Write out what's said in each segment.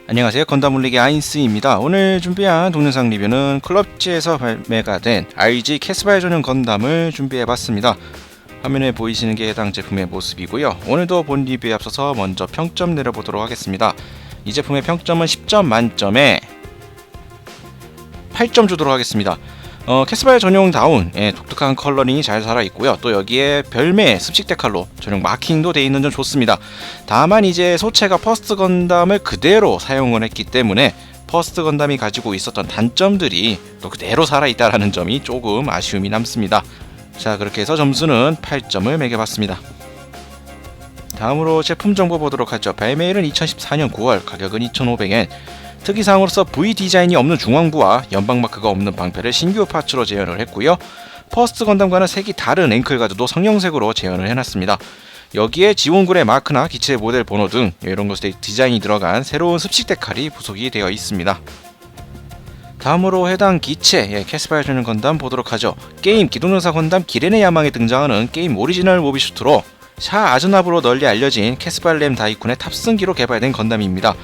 안녕하세요, 건담 울리기 아인스입니다. 오늘 준비한 동영상 리뷰는 클럽지에서 발매가 된 RG 캐스바일 전용 건담을 준비해봤습니다. 화면에 보이시는 게 해당 제품의 모습이고요. 오늘도 본 리뷰에 앞서서 먼저 평점 내려보도록 하겠습니다. 이 제품의 평점은 10점 만점에 8점 주도록 하겠습니다. 캐스바일 전용다운 독특한 컬러링이 잘 살아있고요. 또 여기에 별매 습식 데칼로 전용 마킹도 되어 있는 점 좋습니다. 다만 이제 소체가 퍼스트 건담을 그대로 사용을 했기 때문에 퍼스트 건담이 가지고 있었던 단점들이 또 그대로 살아있다라는 점이 조금 아쉬움이 남습니다. 자, 그렇게 해서 점수는 8점을 매겨봤습니다. 다음으로 제품 정보 보도록 하죠. 발매일은 2014년 9월, 가격은 2,500엔. 특이사항으로서 V 디자인이 없는 중앙부와 연방 마크가 없는 방패를 신규 파츠로 재현을 했고요. 퍼스트 건담과는 색이 다른 앵클 가드도 성형색으로 재현을 해놨습니다. 여기에 지원군의 마크나 기체 모델 번호 등 이런 것에 디자인이 들어간 새로운 습식 데칼이 부속이 되어 있습니다. 다음으로 해당 기체 캐스바일 전용 건담 보도록 하죠. 게임 기동전사 건담 기렌의 야망에 등장하는 게임 오리지널 모비슈트로 샤 아즈나브로 널리 알려진 캐스바일렘 다이쿤의 탑승기로 개발된 건담입니다.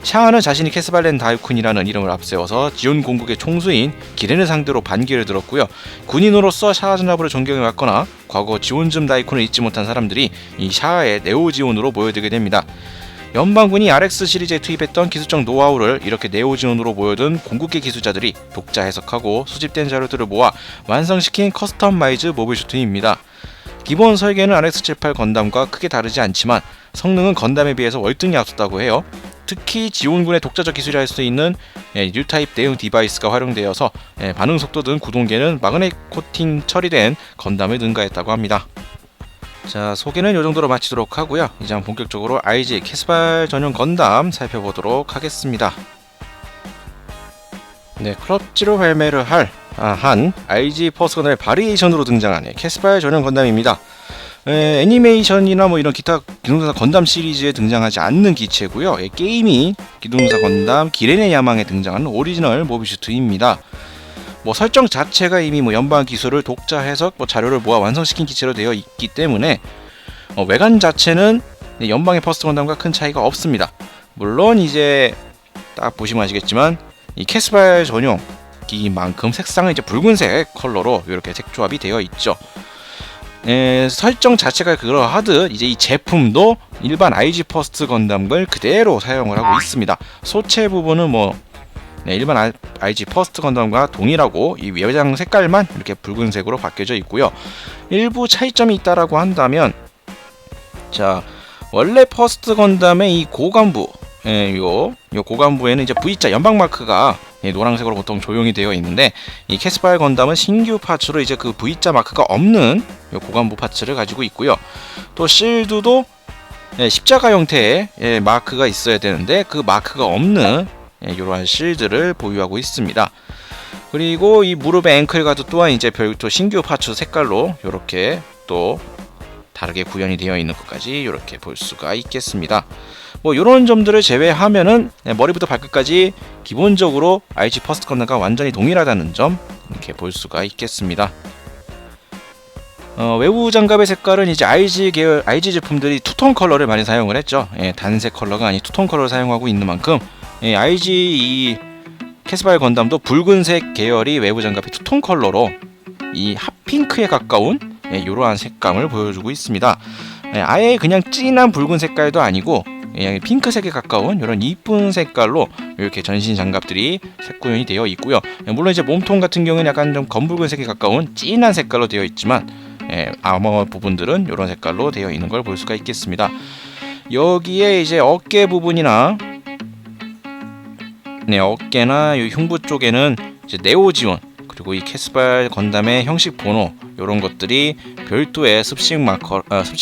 샤아는 자신이 캐스바일렘 다이쿤이라는 이름을 앞세워서 지온 공국의 총수인 기렌을 상대로 반기를 들었고요. 군인으로서 샤 아즈나브를 존경해왔거나 과거 지온즘 다이쿤을 잊지 못한 사람들이 이 샤아의 네오지온으로 모여들게 됩니다. 연방군이 RX 시리즈에 투입했던 기술적 노하우를 이렇게 네오지온으로 모여든 공국계 기술자들이 독자 해석하고 수집된 자료들을 모아 완성시킨 커스터마이즈 모빌슈트입니다. 기본 설계는 RX78 건담과 크게 다르지 않지만 성능은 건담에 비해서 월등히 앞섰다고 해요. 특히 지온군의 독자적 기술이 할 수 있는 뉴타입 대응 디바이스가 활용되어서 반응 속도 등 구동계는 마그넷 코팅 처리된 건담을 능가했다고 합니다. 자, 소개는 이 정도로 마치도록 하고요. 이제 본격적으로 RG 캐스바일 전용 건담 살펴보도록 하겠습니다. 클럽지로 발매를 한 RG 퍼스트 건담의 바리에이션으로 등장한 캐스바일 전용 건담입니다. 애니메이션이나 이런 기타 기동전사 건담 시리즈에 등장하지 않는 기체고요. 게임이 기동전사 건담 기렌의 야망에 등장하는 오리지널 모비슈트입니다. 설정 자체가 이미 연방 기술을 독자 해석 자료를 모아 완성시킨 기체로 되어 있기 때문에 외관 자체는 연방의 퍼스트 건담과 큰 차이가 없습니다. 물론 이제 딱 보시면 아시겠지만 이 캐스바일 전용 기기만큼 색상은 이제 붉은색 컬러로 이렇게 색 조합이 되어 있죠. 설정 자체가 그러하듯 이제 이 제품도 일반 RG 퍼스트 건담을 그대로 사용을 하고 있습니다. 소체 부분은 일반 RG 퍼스트 건담과 동일하고 이 외장 색깔만 이렇게 붉은색으로 바뀌어져 있고요. 일부 차이점이 있다라고 한다면, 자, 원래 퍼스트 건담의 이 고관부, 요 고관부에는 이제 V자 연방 마크가 노란색으로 보통 조형이 되어 있는데, 이 캐스바일 건담은 신규 파츠로 이제 그 V자 마크가 없는 요 고관부 파츠를 가지고 있고요. 또 실드도 십자가 형태의 마크가 있어야 되는데 그 마크가 없는 이러한 실드를 보유하고 있습니다. 그리고 이 무릎의 앵클 가드 또한 이제 별도 신규 파츠 색깔로 이렇게 또 다르게 구현이 되어 있는 것까지 이렇게 볼 수가 있겠습니다. 이런 점들을 제외하면은 머리부터 발끝까지 기본적으로 RG 퍼스트 건담과 완전히 동일하다는 점 이렇게 볼 수가 있겠습니다. 외부 장갑의 색깔은 이제 RG 계열 RG 제품들이 투톤 컬러를 많이 사용을 했죠. 단색 컬러가 아닌 투톤 컬러를 사용하고 있는 만큼 RG 이 캐스바일 건담도 붉은색 계열이 외부 장갑의 투톤 컬러로 이 핫핑크에 가까운 이러한 색감을 보여주고 있습니다. 아예 그냥 진한 붉은 색깔도 아니고 핑크색에 가까운 이런 이쁜 색깔로 이렇게 전신 장갑들이 색 구현이 되어 있고요. 물론 이제 몸통 같은 경우는 약간 좀 검붉은색에 가까운 진한 색깔로 되어 있지만 아머 부분들은 이런 색깔로 되어 있는 걸 볼 수가 있겠습니다. 여기에 이제 어깨 부분이나 어깨나 이 흉부 쪽에는 이제 네오지온 그리고 이 캐스바일 건담의 형식 번호 이런 것들이 별도의 습식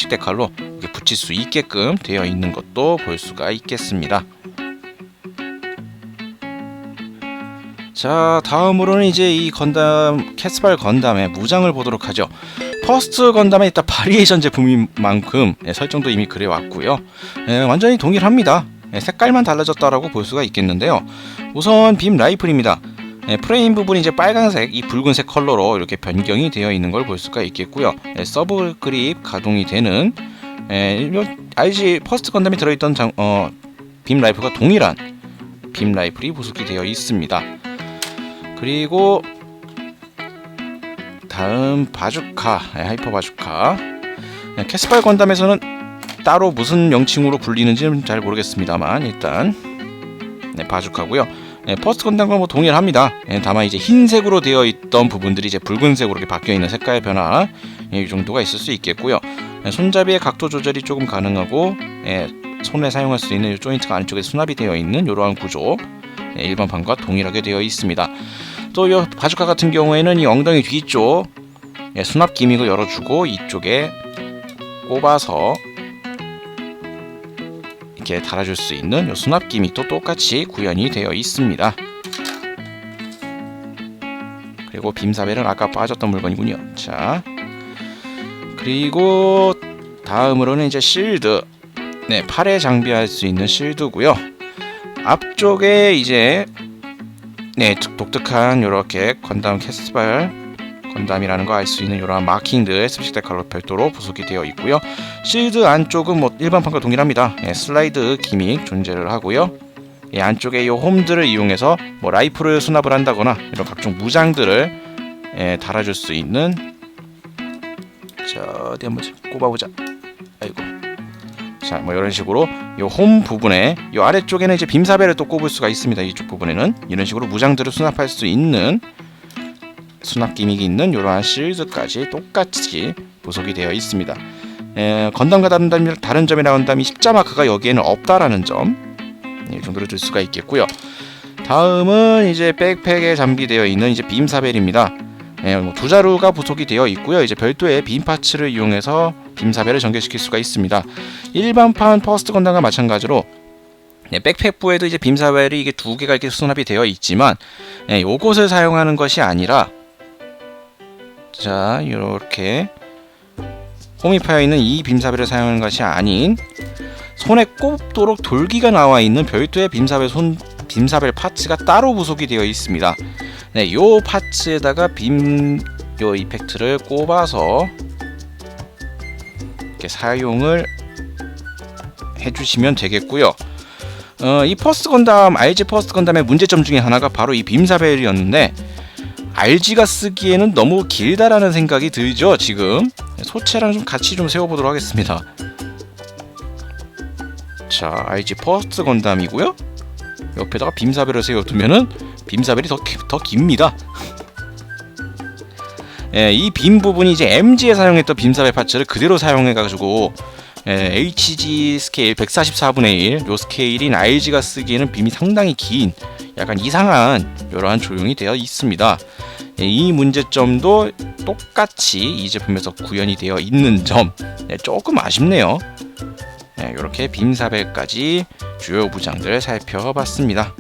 데칼로 붙일 수 있게끔 되어 있는 것도 볼 수가 있겠습니다. 자, 다음으로는 이제 이 건담 캐스바일 건담의 무장을 보도록 하죠. 퍼스트 건담에 있다 바리에이션 제품인 만큼 설정도 이미 그래 왔고요. 완전히 동일합니다. 색깔만 달라졌다라고 볼 수가 있겠는데요. 우선 빔 라이플입니다. 프레임 부분이 이제 빨간색, 이 붉은색 컬러로 이렇게 변경이 되어 있는 걸 볼 수가 있겠고요. 서브 그립 가동이 되는 RG 퍼스트 건담이 들어있던 빔 라이플과 동일한 빔 라이플이 부속이 되어 있습니다. 그리고 다음 바주카, 하이퍼 바주카. 캐스파일 건담에서는 따로 무슨 명칭으로 불리는지는 잘 모르겠습니다만 일단 바주카고요. 퍼스트 건담과 뭐 동일합니다. 다만 이제 흰색으로 되어 있던 부분들이 이제 붉은색으로 이렇게 바뀌어 있는 색깔 변화, 이 정도가 있을 수 있겠고요. 손잡이의 각도 조절이 조금 가능하고 손에 사용할 수 있는 조인트가 안쪽에 수납이 되어 있는 이러한 구조, 일반판과 동일하게 되어 있습니다. 또 이 바주카 같은 경우에는 이 엉덩이 뒤쪽 수납 기믹을 열어주고 이쪽에 꼽아서 이렇게 달아줄 수 있는 이 수납 기믹도 똑같이 구현이 되어 있습니다. 그리고 빔사벨은 아까 빠졌던 물건이군요. 자, 그리고 다음으로는 이제 실드, 팔에 장비할 수 있는 실드고요. 앞쪽에 이제 독특한 이렇게 건담 캐스발 건담이라는 거 알 수 있는 이러한 마킹들 스페셜 데칼로 별도로 부속이 되어 있고요. 실드 안쪽은 뭐 일반판과 동일합니다. 슬라이드 기믹 존재를 하고요. 안쪽에 이 홈들을 이용해서 뭐 라이플을 수납을 한다거나 이런 각종 무장들을 달아줄 수 있는, 자 어디 한번 꼽아보자. 아이고. 자, 뭐 이런 식으로 이 홈 부분에 이 아래쪽에는 이제 빔사벨을 또 꼽을 수가 있습니다. 이쪽 부분에는 이런 식으로 무장들을 수납할 수 있는 수납 기믹이 있는 이러한 실드까지 똑같이 부속이 되어 있습니다. 건담과 다른 점이라 건담이 십자 마크가 여기에는 없다라는 점, 이 정도로 들 수가 있겠고요. 다음은 이제 백팩에 장비되어 있는 이제 빔사벨입니다. 두 자루가 부속이 되어 있고요. 이제 별도의 빔 파츠를 이용해서 빔사벨을 전개시킬 수가 있습니다. 일반판 퍼스트 건담과 마찬가지로 백팩부에도 이제 빔사벨이 이게 두 개가 이렇게 수납이 되어 있지만, 요것을 사용하는 것이 아니라, 자 이렇게 홈이 파여 있는 이 빔사벨을 사용하는 것이 아닌 손에 꼽도록 돌기가 나와 있는 별도의 빔사벨 파츠가 따로 부속이 되어 있습니다. 요 파츠에다가 요 이펙트를 꼽아서 이렇게 사용을 해주시면 되겠고요. 이 퍼스트 건담, RG 퍼스트 건담의 문제점 중에 하나가 바로 이 빔사벨이었는데, RG가 쓰기에는 너무 길다라는 생각이 들죠. 지금 소체랑 좀 같이 좀 세워보도록 하겠습니다. 자, RG 퍼스트 건담이고요. 옆에다가 빔사벨을 세워두면은 빔사벨이 더 깁니다. 이 빔 부분이 이제 MG에 사용했던 빔사벨 파츠를 그대로 사용해가지고 HG 스케일 144분의 1, 요 스케일인 RG가 쓰기에는 빔이 상당히 긴 약간 이상한 이러한 조형이 되어 있습니다. 이 문제점도 똑같이 이 제품에서 구현이 되어 있는 점, 조금 아쉽네요. 이렇게 빔사벨까지 주요 무장들 살펴봤습니다.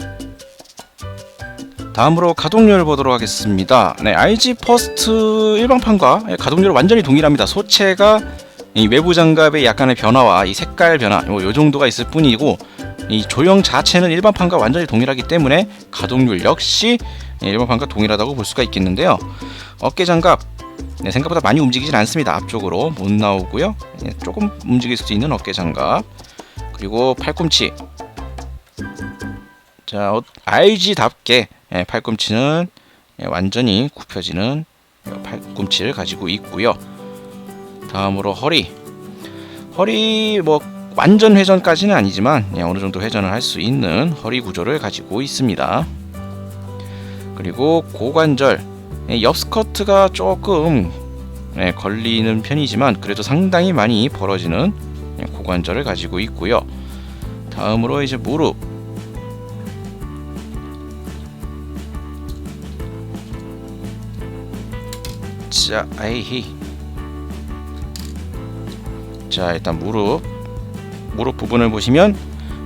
다음으로 가동률 보도록 하겠습니다. RG 퍼스트 일반판과 가동률은 완전히 동일합니다. 소체가 이 외부 장갑의 약간의 변화와 이 색깔 변화, 요 정도가 있을 뿐이고, 이 조형 자체는 일반판과 완전히 동일하기 때문에 가동률 역시 일반판과 동일하다고 볼 수가 있겠는데요. 어깨 장갑 생각보다 많이 움직이진 않습니다. 앞쪽으로 못 나오고요. 조금 움직일 수 있는 어깨 장갑, 그리고 팔꿈치. 자, RG답게 팔꿈치는 완전히 굽혀지는 팔꿈치를 가지고 있고요. 다음으로 허리 뭐 완전 회전까지는 아니지만 어느 정도 회전을 할 수 있는 허리 구조를 가지고 있습니다. 그리고 고관절, 옆 스커트가 조금 걸리는 편이지만 그래도 상당히 많이 벌어지는 고관절을 가지고 있고요. 다음으로 이제 무릎. 자, 일단 무릎 부분을 보시면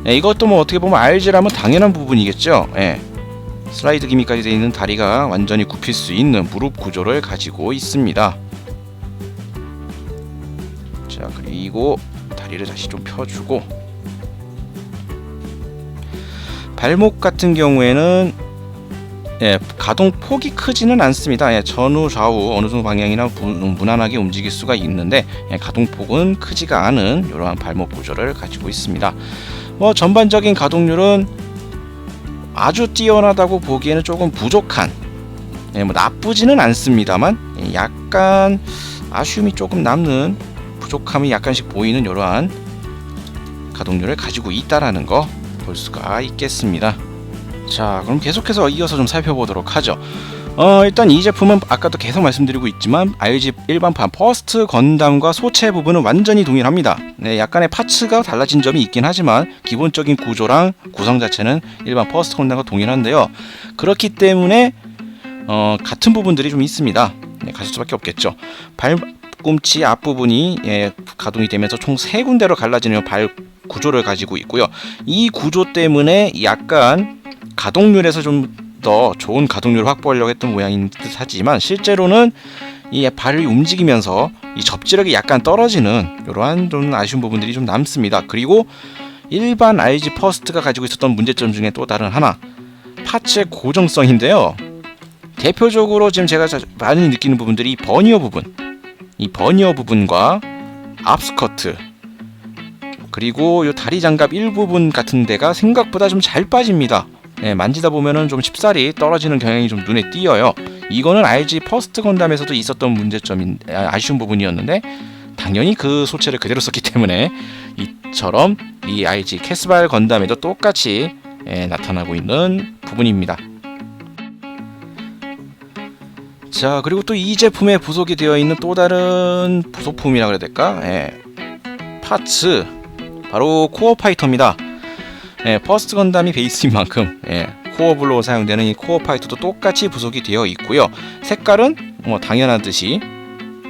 이것도 뭐 어떻게 보면 RG라면 당연한 부분이겠죠. 슬라이드 기믹까지 되어 있는 다리가 완전히 굽힐 수 있는 무릎 구조를 가지고 있습니다. 자, 그리고 다리를 다시 좀 펴주고, 발목 같은 경우에는 가동 폭이 크지는 않습니다. 전후 좌우 어느 정도 방향이나 무난하게 움직일 수가 있는데 가동 폭은 크지가 않은 이러한 발목 구조를 가지고 있습니다. 뭐 전반적인 가동률은 아주 뛰어나다고 보기에는 조금 부족한, 뭐 나쁘지는 않습니다만 약간 아쉬움이 조금 남는, 부족함이 약간씩 보이는 이러한 가동률을 가지고 있다라는 거 볼 수가 있겠습니다. 자, 그럼 계속해서 이어서 좀 살펴보도록 하죠. 일단 이 제품은 아까도 계속 말씀드리고 있지만 IG 일반판 퍼스트 건담과 소체 부분은 완전히 동일합니다. 네, 약간의 파츠가 달라진 점이 있긴 하지만 기본적인 구조랑 구성 자체는 일반 퍼스트 건담과 동일한데요. 그렇기 때문에 같은 부분들이 좀 있습니다. 네, 가질 수밖에 없겠죠. 발꿈치 앞부분이 가동이 되면서 총 3군데로 갈라지는 발 구조를 가지고 있고요. 이 구조 때문에 약간 가동률에서 좀 더 좋은 가동률을 확보하려고 했던 모양인 듯 하지만 실제로는 이 발을 움직이면서 이 접지력이 약간 떨어지는 이러한 좀 아쉬운 부분들이 좀 남습니다. 그리고 일반 IG 퍼스트가 가지고 있었던 문제점 중에 또 다른 하나, 파츠의 고정성인데요. 대표적으로 지금 제가 많이 느끼는 부분들이 이 버니어 부분과 앞스커트, 그리고 이 다리 장갑 일부분 같은 데가 생각보다 좀 잘 빠집니다. 네, 만지다 보면은 좀 쉽사리 떨어지는 경향이 좀 눈에 띄어요. 이거는 IG 퍼스트 건담에서도 있었던 문제점인 아쉬운 부분이었는데 당연히 그 소체를 그대로 썼기 때문에 이처럼 이 IG 캐스발 건담에도 똑같이 나타나고 있는 부분입니다. 자, 그리고 또 이 제품에 부속이 되어 있는 또 다른 부속품이라 그래야 될까? 파츠, 바로 코어 파이터입니다. 퍼스트 건담이 베이스인 만큼 코어블로 사용되는 이 코어 파이터도 똑같이 부속이 되어 있고요. 색깔은 뭐 당연하듯이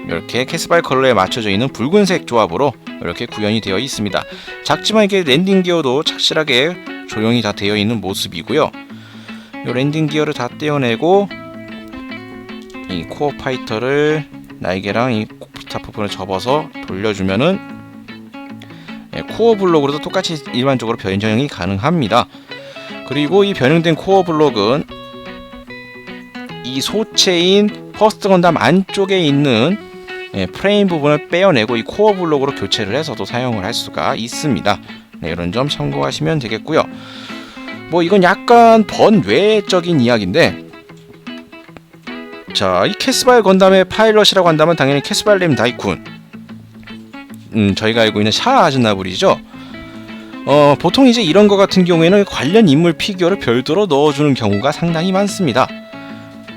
이렇게 캐스발 컬러에 맞춰져 있는 붉은색 조합으로 이렇게 구현이 되어 있습니다. 작지만 이게 랜딩 기어도 착실하게 조형이 다 되어 있는 모습이고요. 이 랜딩 기어를 다 떼어내고 이 코어 파이터를 날개랑 이 콕피타 부분을 접어서 돌려주면은 코어 블록으로도 똑같이 일반적으로 변형이 가능합니다. 그리고 이 변형된 코어 블록은 이 소체인 퍼스트 건담 안쪽에 있는 프레임 부분을 빼어내고 이 코어 블록으로 교체를 해서도 사용을 할 수가 있습니다. 네, 이런 점 참고하시면 되겠고요. 뭐 이건 약간 번외적인 이야기인데, 자, 이 캐스발 건담의 파일럿이라고 한다면 당연히 캐스발 렘 다이쿤, 저희가 알고 있는 샤 아즈나블이죠. 보통 이제 이런 거 같은 경우에는 관련 인물 피규어를 별도로 넣어주는 경우가 상당히 많습니다.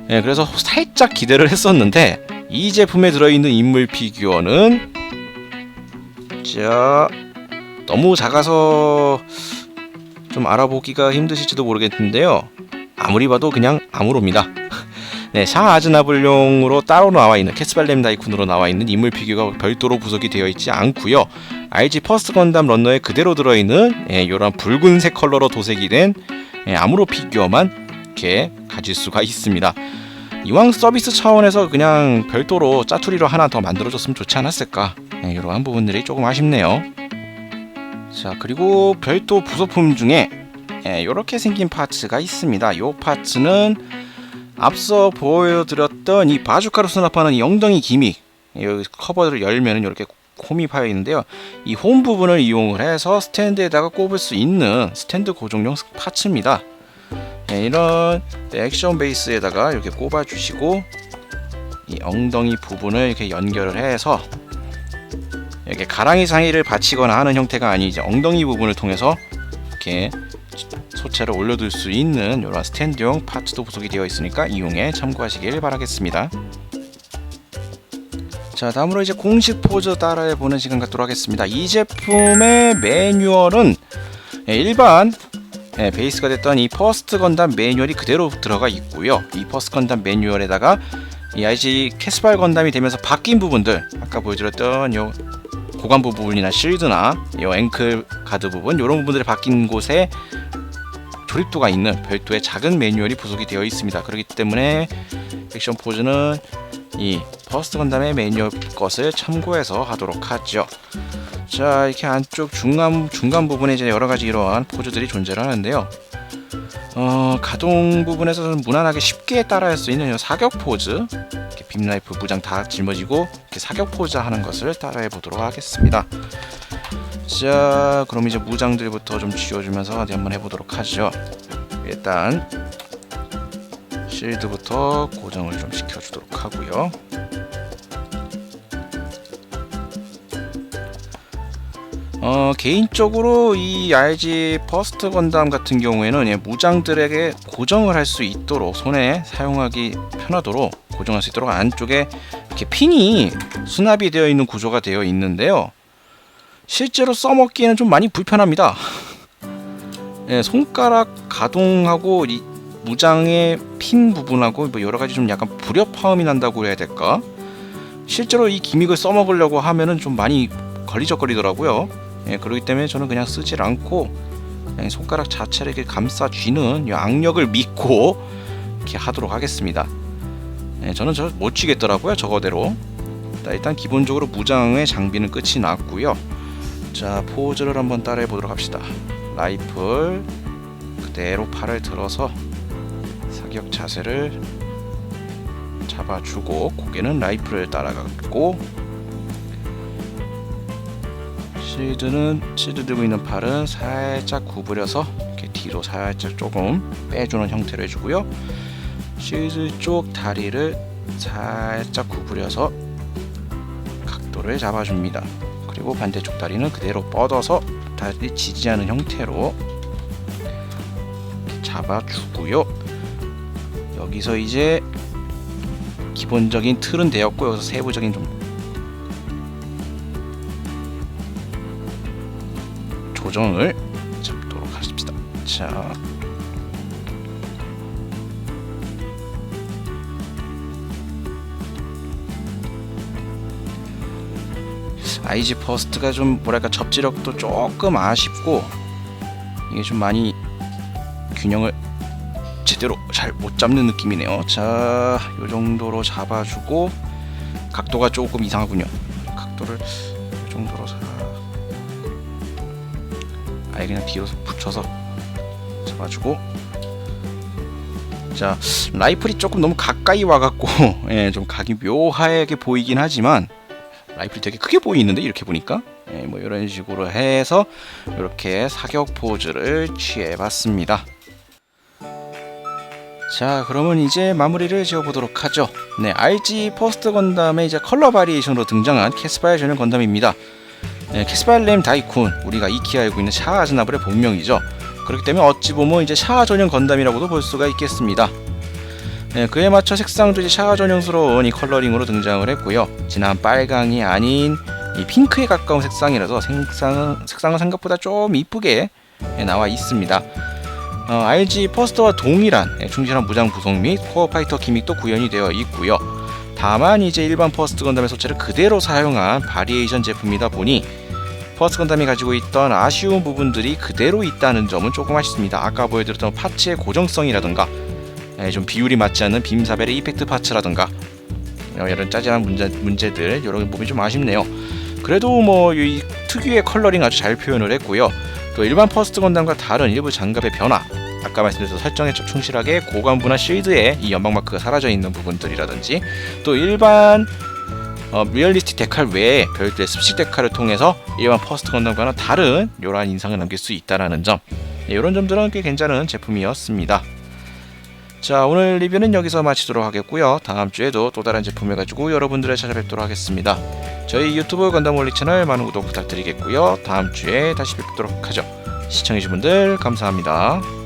그래서 살짝 기대를 했었는데 이 제품에 들어있는 인물 피규어는 자, 너무 작아서 좀 알아보기가 힘드실지도 모르겠는데요. 아무리 봐도 그냥 아무로입니다. 네, 샤 아즈나블용으로 따로 나와 있는 캐스발 렘 다이쿤으로 나와 있는 인물 피규어가 별도로 부속이 되어 있지 않고요. IG 퍼스트 건담 런너에 그대로 들어있는 이런 붉은색 컬러로 도색이 된 아무로 피규어만 이렇게 가질 수가 있습니다. 이왕 서비스 차원에서 그냥 별도로 짜투리로 하나 더 만들어줬으면 좋지 않았을까, 이러한 부분들이 조금 아쉽네요. 자, 그리고 별도 부속품 중에 이렇게 생긴 파츠가 있습니다. 이 파츠는 앞서 보여드렸던 이 바주카로 수납하는 이 엉덩이 기믹, 여기 커버를 열면은 이렇게 홈이 파여 있는데요. 이 홈 부분을 이용을 해서 스탠드에다가 꼽을 수 있는 스탠드 고정용 파츠입니다. 이런 액션 베이스에다가 이렇게 꼽아 주시고 이 엉덩이 부분을 이렇게 연결을 해서 이렇게 가랑이 사이를 받치거나 하는 형태가 아니지, 엉덩이 부분을 통해서 이렇게 소체를 올려둘 수 있는 이런 스탠드용 파츠도 부속이 되어 있으니까 이용에 참고하시길 바라겠습니다. 자, 다음으로 이제 공식 포즈 따라해보는 시간 갖도록 하겠습니다. 이 제품의 매뉴얼은 일반 베이스가 됐던 이 퍼스트 건담 매뉴얼이 그대로 들어가 있고요. 이 퍼스트 건담 매뉴얼에다가 이 IG 캐스발 건담이 되면서 바뀐 부분들, 아까 보여드렸던 요 고관부 부분이나 실드나 요 앵클 가드 부분, 이런 부분들이 바뀐 곳에 조립도가 있는 별도의 작은 매뉴얼이 부속이 되어 있습니다. 그렇기 때문에 액션 포즈는 이 퍼스트 건담의 매뉴얼 것을 참고해서 하도록 하죠. 자, 이렇게 안쪽 중간 부분에 이제 여러 가지 이러한 포즈들이 존재를 하는데요. 가동 부분에서는 무난하게 쉽게 따라할 수 있는 사격 포즈, 이렇게 빔라이프 무장 다 짊어지고 이렇게 사격 포즈 하는 것을 따라해 보도록 하겠습니다. 자, 그럼 이제 무장들부터 좀 쥐어주면서 어디 한번 해보도록 하죠. 일단 실드부터 고정을 좀 시켜주도록 하고요. 개인적으로 이 RG 퍼스트 건담 같은 경우에는 무장들에게 고정을 할 수 있도록, 손에 사용하기 편하도록 고정할 수 있도록 안쪽에 이렇게 핀이 수납이 되어 있는 구조가 되어 있는데요. 실제로 써먹기에는 좀 많이 불편합니다. 손가락 가동하고 이 무장의 핀 부분하고 뭐 여러 가지 좀 약간 불협화음이 난다고 해야 될까? 실제로 이 기믹을 써먹으려고 하면은 좀 많이 걸리적거리더라고요. 그렇기 때문에 저는 그냥 쓰질 않고 그냥 손가락 자체를 이렇게 감싸 쥐는 이 악력을 믿고 이렇게 하도록 하겠습니다. 저는 저 못 쥐겠더라고요, 저거대로. 일단 기본적으로 무장의 장비는 끝이 났고요. 자, 포즈를 한번 따라해 보도록 합시다. 라이플 그대로 팔을 들어서 사격 자세를 잡아주고, 고개는 라이플을 따라가고, 실드 들고 있는 팔은 살짝 구부려서 이렇게 뒤로 살짝 조금 빼주는 형태로 해주고요. 실드 쪽 다리를 살짝 구부려서 각도를 잡아줍니다. 그리고 반대쪽 다리는 그대로 뻗어서 다리 지지하는 형태로 잡아주고요. 여기서 이제 기본적인 틀은 되었고, 여기서 세부적인 좀 조정을 잡도록 하십시다. 자, IG 퍼스트가 좀 뭐랄까 접지력도 조금 아쉽고, 이게 좀 많이 균형을 제대로 잘 못 잡는 느낌이네요. 자, 요 정도로 잡아주고, 각도가 조금 이상하군요. 각도를 요 정도로 아예 그냥 뒤로 붙여서 잡아주고. 자, 라이플이 조금 너무 가까이 와갖고 좀 각이 묘하게 보이긴 하지만 라이플이 되게 크게 보이는데, 이렇게 보니까 뭐 이런 식으로 해서 이렇게 사격 포즈를 취해봤습니다. 자, 그러면 이제 마무리를 지어보도록 하죠. RG 퍼스트 건담의 이제 컬러 바리에이션으로 등장한 캐스파의 전용 건담입니다. 캐스파일렘 다이쿤, 우리가 익히 알고 있는 샤아 아즈나블의 본명이죠. 그렇기 때문에 어찌 보면 이제 샤아 전용 건담이라고도 볼 수가 있겠습니다. 그에 맞춰 색상도 이제 샤아 전용스러운 이 컬러링으로 등장을 했고요. 진한 빨강이 아닌 이 핑크에 가까운 색상이라서 색상은 생각보다 좀 이쁘게 나와 있습니다. RG 퍼스트와 동일한 충실한 무장 구성 및 코어 파이터 기믹도 구현이 되어 있고요. 다만 이제 일반 퍼스트 건담의 소체를 그대로 사용한 바리에이션 제품이다 보니 퍼스트 건담이 가지고 있던 아쉬운 부분들이 그대로 있다는 점은 조금 아쉽습니다. 아까 보여드렸던 파츠의 고정성이라든가 좀 비율이 맞지 않는 빔사벨의 이펙트 파츠라든가 이런 짜잘한 문제들, 이런 부분이 좀 아쉽네요. 그래도 뭐 이 특유의 컬러링 아주 잘 표현을 했고요. 또 일반 퍼스트 건담과 다른 일부 장갑의 변화, 아까 말씀드렸던 설정에 충실하게 고관부나 실드에 이 연방 마크가 사라져 있는 부분들이라든지, 또 일반 리얼리스틱 데칼 외에 별도의 습식 데칼을 통해서 일반 퍼스트 건담과는 다른 묘한 인상을 남길 수 있다는 점, 이런 점들은 꽤 괜찮은 제품이었습니다. 자, 오늘 리뷰는 여기서 마치도록 하겠고요. 다음 주에도 또 다른 제품을 가지고 여러분들을 찾아뵙도록 하겠습니다. 저희 유튜브 건담올릭 채널 많은 구독 부탁드리겠고요. 다음 주에 다시 뵙도록 하죠. 시청해주신 분들 감사합니다.